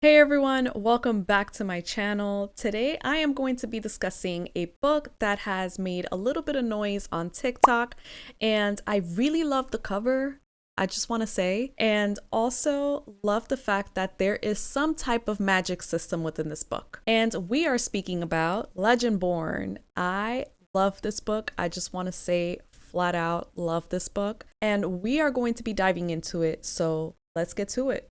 Hey everyone, welcome back to my channel. Today I am going to be discussing a book that has made a little bit of noise on TikTok, and I really love the cover, I just want to say, and also love the fact that there is some type of magic system within this book. And we are speaking about Legendborn. I love this book. I just want to say flat out love this book, and we are going to be diving into it, so let's get to it.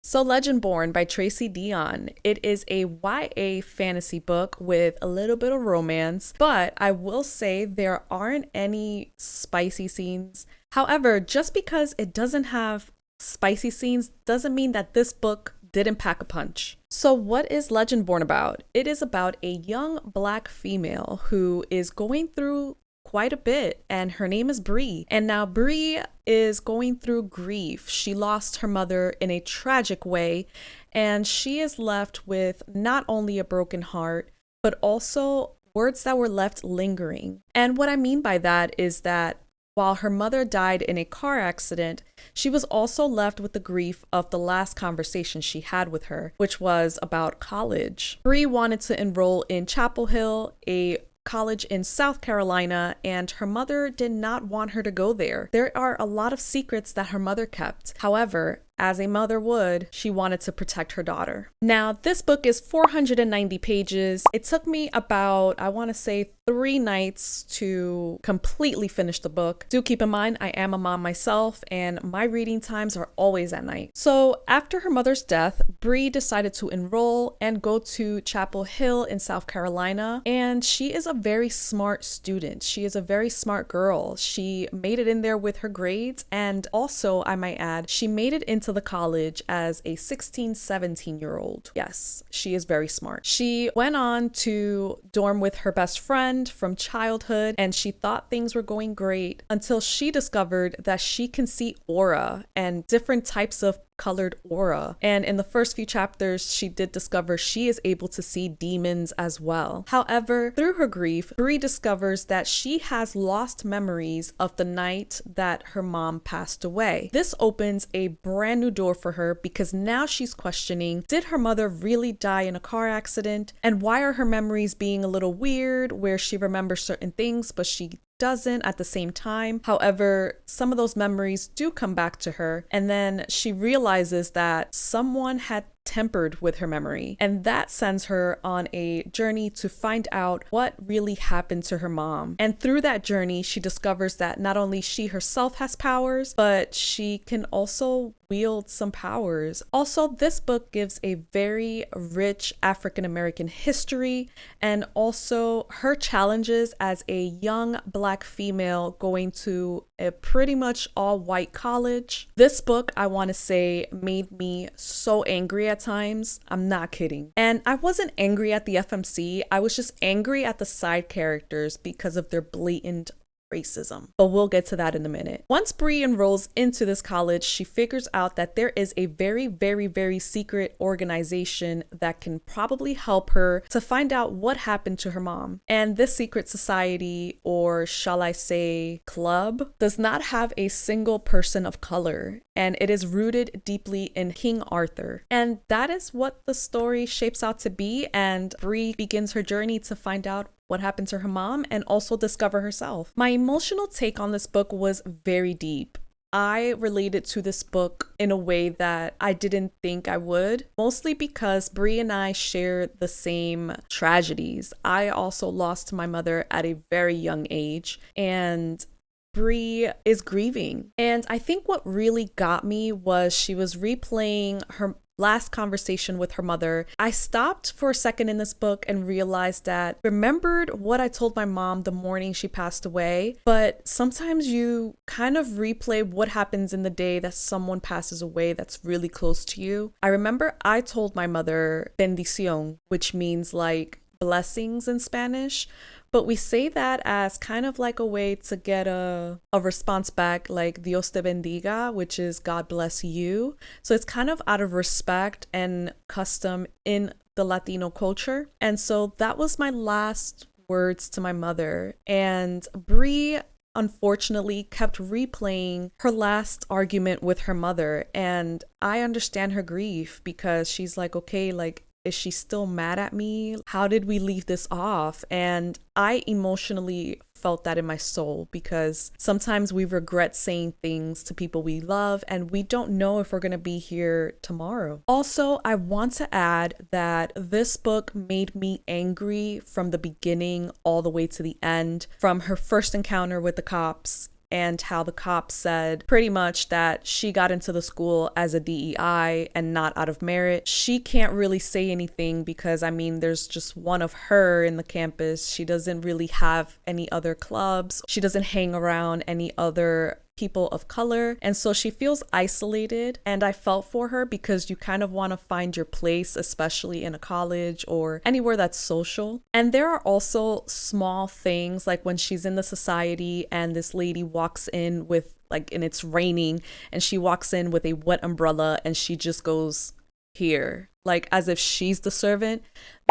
So Legendborn by Tracy Deonn. It is a YA fantasy book with a little bit of romance, but I will say there aren't any spicy scenes. However, just because it doesn't have spicy scenes doesn't mean that this book didn't pack a punch. So what is Legendborn about? It is about a young Black female who is going through quite a bit, and her name is Bree. And now Bree is going through grief. She lost her mother in a tragic way, and she is left with not only a broken heart, but also words that were left lingering. And what I mean by that is that while her mother died in a car accident, she was also left with the grief of the last conversation she had with her, which was about college. Bree wanted to enroll in Chapel Hill, a college in South Carolina, and her mother did not want her to go there. There are a lot of secrets that her mother kept. However, as a mother would, she wanted to protect her daughter. Now, this book is 490 pages. It took me about, I want to say, 3 nights to completely finish the book. Do keep in mind, I am a mom myself, and my reading times are always at night. So after her mother's death, Bree decided to enroll and go to Chapel Hill in South Carolina, and she is a very smart student. She is a very smart girl. She made it in there with her grades, and also, I might add, she made it into the college as a 17-year-old. Yes, she is very smart. She went on to dorm with her best friend from childhood, and she thought things were going great until she discovered that she can see aura and different types of colored aura. And in the first few chapters, she did discover she is able to see demons as well. However, through her grief, Bree discovers that she has lost memories of the night that her mom passed away. This opens a brand new door for her because now she's questioning, did her mother really die in a car accident? And why are her memories being a little weird, where she remembers certain things, but she doesn't at the same time? However, some of those memories do come back to her, and then she realizes that someone had tempered with her memory, and that sends her on a journey to find out what really happened to her mom. And through that journey, she discovers that not only she herself has powers, but she can also wield some powers. Also, this book gives a very rich African American history, and also her challenges as a young Black female going to a pretty much all white college. This book, I want to say, made me so angry at times. I'm not kidding. And I wasn't angry at the FMC, I was just angry at the side characters because of their blatant racism. But we'll get to that in a minute. Once Bree enrolls into this college, she figures out that there is a very secret organization that can probably help her to find out what happened to her mom. And this secret society, or shall I say club, does not have a single person of color, and it is rooted deeply in King Arthur. And that is what the story shapes out to be, and Bree begins her journey to find out what happened to her mom and also discover herself. My emotional take on this book was very deep. I related to this book in a way that I didn't think I would, mostly because Bree and I share the same tragedies. I also lost my mother at a very young age, and Bree is grieving. And I think what really got me was she was replaying her last conversation with her mother. I stopped for a second in this book and realized that remembered what I told my mom the morning she passed away, but sometimes you kind of replay what happens in the day that someone passes away that's really close to you. I remember I told my mother bendición, which means like blessings in Spanish, but we say that as kind of like a way to get a response back, like Dios te bendiga, which is God bless you. So it's kind of out of respect and custom in the Latino culture. And so that was my last words to my mother. And Bree unfortunately kept replaying her last argument with her mother. And I understand her grief because she's like, okay, like, is she still mad at me? How did we leave this off? And I emotionally felt that in my soul because sometimes we regret saying things to people we love and we don't know if we're going to be here tomorrow. Also, I want to add that this book made me angry from the beginning all the way to the end, from her first encounter with the cops and how the cops said pretty much that she got into the school as a DEI and not out of merit. She can't really say anything because, I mean, there's just one of her in the campus. She doesn't really have any other clubs. She doesn't hang around any other people of color, and so she feels isolated. And I felt for her because you kind of want to find your place, especially in a college or anywhere that's social. And there are also small things like when she's in the society and this lady walks in with like, and it's raining, and she walks in with a wet umbrella and she just goes, here, like as if she's the servant.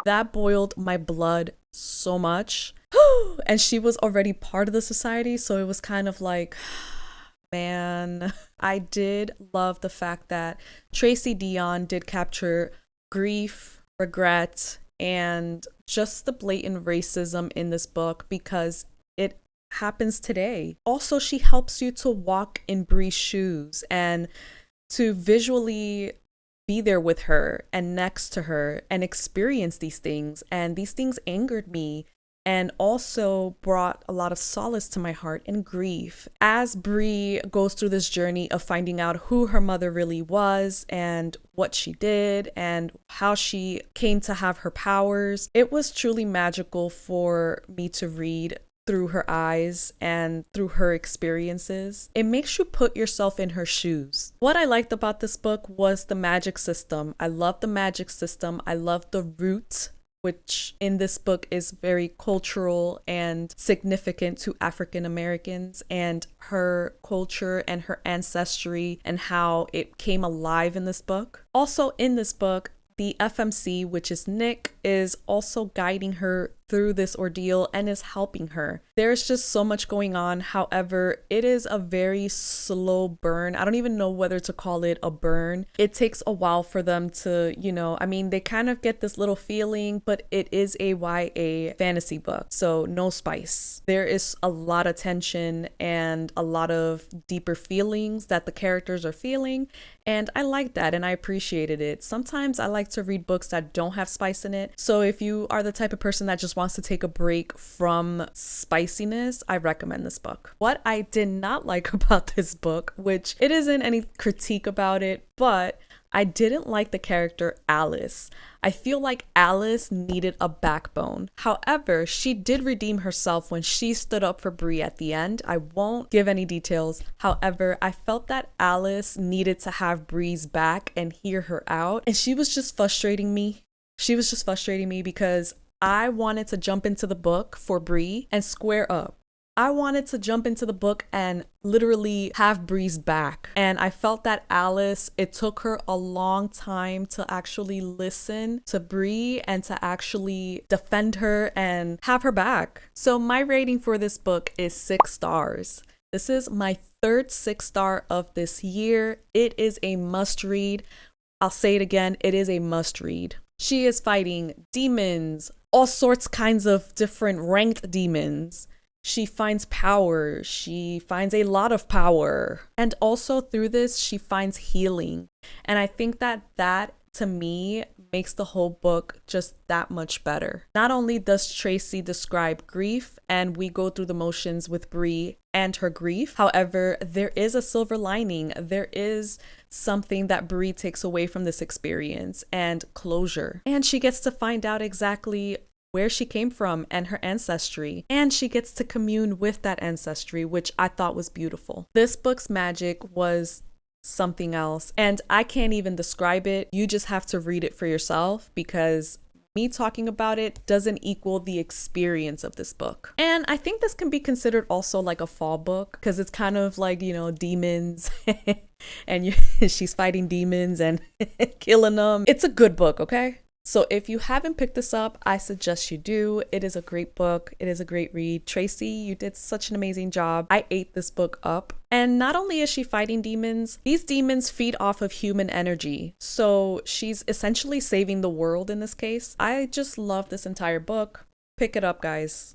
That boiled my blood so much. And she was already part of the society, so it was kind of like, man. I did love the fact that Tracy Deonn did capture grief, regret, and just the blatant racism in this book because it happens today. Also, she helps you to walk in Bree's shoes and to visually be there with her and next to her and experience these things. And these things angered me and also brought a lot of solace to my heart and grief. As Bree goes through this journey of finding out who her mother really was and what she did and how she came to have her powers, it was truly magical for me to read through her eyes and through her experiences. It makes you put yourself in her shoes. What I liked about this book was the magic system. I love the magic system. I love the root, which in this book is very cultural and significant to African Americans, and her culture and her ancestry and how it came alive in this book. Also in this book, the FMC, which is Nick, is also guiding her through this ordeal and is helping her. There's just so much going on. However, it is a very slow burn. I don't even know whether to call it a burn. It takes a while for them to, I mean, they kind of get this little feeling, but it is a YA fantasy book, so no spice. There is a lot of tension and a lot of deeper feelings that the characters are feeling, and I like that and I appreciated it. Sometimes I like to read books that don't have spice in it, so if you are the type of person that just wants to take a break from spiciness, I recommend this book. What I did not like about this book, which it isn't any critique about it, but I didn't like the character Alice. I feel like Alice needed a backbone. However, she did redeem herself when she stood up for Bree at the end. I won't give any details. However, I felt that Alice needed to have Bree's back and hear her out. And she was just frustrating me. Because I wanted to jump into the book for Bree and square up. I wanted to jump into the book and literally have Bree's back. And I felt that Alice, it took her a long time to actually listen to Bree and to actually defend her and have her back. So my rating for this book is 6 stars. This is my third 6-star of this year. It is a must read. I'll say it again, it is a must read. She is fighting demons, all sorts kinds of different ranked demons. She finds power. She finds a lot of power. And also through this, she finds healing. And I think that to me makes the whole book just that much better. Not only does Tracy describe grief and we go through the motions with Bree and her grief, however, there is a silver lining. There is something that Bree takes away from this experience and closure. And she gets to find out exactly where she came from and her ancestry, and she gets to commune with that ancestry, which I thought was beautiful. This book's magic was something else, and I can't even describe it. You just have to read it for yourself, because me talking about it doesn't equal the experience of this book. And I think this can be considered also like a fall book, because it's kind of like, demons and she's fighting demons and killing them. It's a good book, okay? So if you haven't picked this up, I suggest you do. It is a great book. It is a great read. Tracy, you did such an amazing job. I ate this book up. And not only is she fighting demons, these demons feed off of human energy. So she's essentially saving the world in this case. I just love this entire book. Pick it up, guys.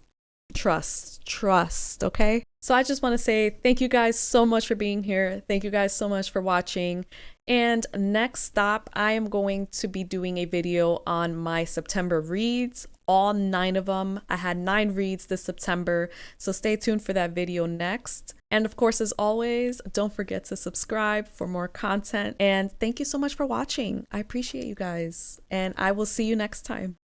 Trust, okay? So I just want to say thank you guys so much for being here. Thank you guys so much for watching. And next stop, I am going to be doing a video on my September reads, all 9 of them. I had 9 reads this September, so stay tuned for that video next. And of course, as always, don't forget to subscribe for more content. And thank you so much for watching. I appreciate you guys, and I will see you next time.